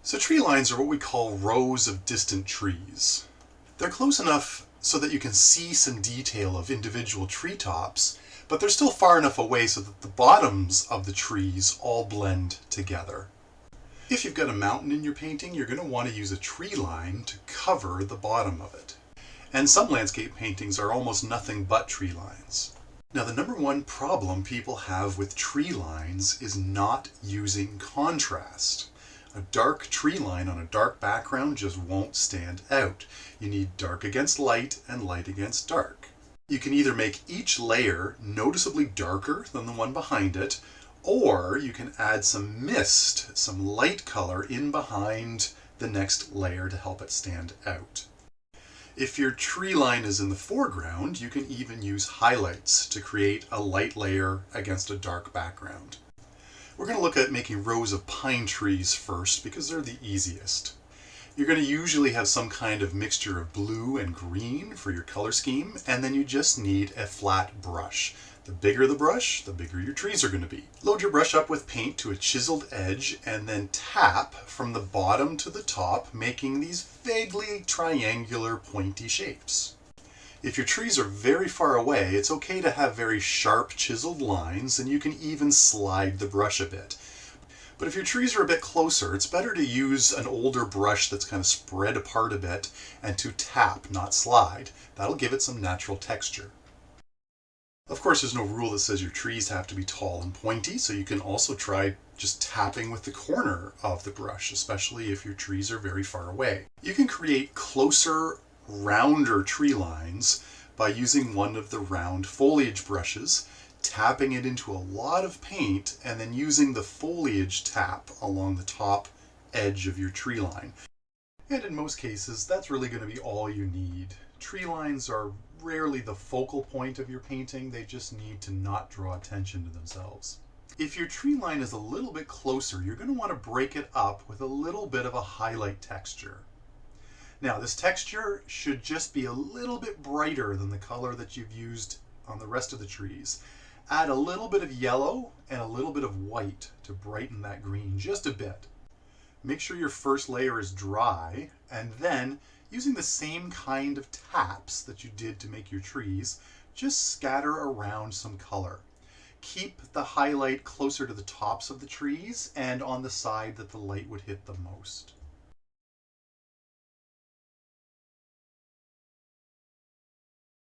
So tree lines are what we call rows of distant trees. They're close enough so that you can see some detail of individual treetops, but they're still far enough away so that the bottoms of the trees all blend together. If you've got a mountain in your painting, you're going to want to use a tree line to cover the bottom of it. And some landscape paintings are almost nothing but tree lines. Now, the number one problem people have with tree lines is not using contrast. A dark tree line on a dark background just won't stand out. You need dark against light and light against dark. You can either make each layer noticeably darker than the one behind it, or you can add some mist, some light color in behind the next layer to help it stand out. If your tree line is in the foreground, you can even use highlights to create a light layer against a dark background. We're going to look at making rows of pine trees first because they're the easiest. You're going to usually have some kind of mixture of blue and green for your color scheme, and then you just need a flat brush. The bigger the brush, the bigger your trees are going to be. Load your brush up with paint to a chiseled edge and then tap from the bottom to the top, making these vaguely triangular pointy shapes. If your trees are very far away, it's okay to have very sharp chiseled lines, and you can even slide the brush a bit. But if your trees are a bit closer, it's better to use an older brush that's kind of spread apart a bit and to tap, not slide. That'll give it some natural texture. Of course, there's no rule that says your trees have to be tall and pointy, so you can also try just tapping with the corner of the brush, especially if your trees are very far away. You can create closer, rounder tree lines by using one of the round foliage brushes, tapping it into a lot of paint, and then using the foliage tap along the top edge of your tree line. And in most cases, that's really going to be all you need. Tree lines are rarely the focal point of your painting, they just need to not draw attention to themselves. If your tree line is a little bit closer, you're going to want to break it up with a little bit of a highlight texture. Now, this texture should just be a little bit brighter than the color that you've used on the rest of the trees. Add a little bit of yellow and a little bit of white to brighten that green just a bit. Make sure your first layer is dry, and then, using the same kind of taps that you did to make your trees, just scatter around some color. Keep the highlight closer to the tops of the trees and on the side that the light would hit the most.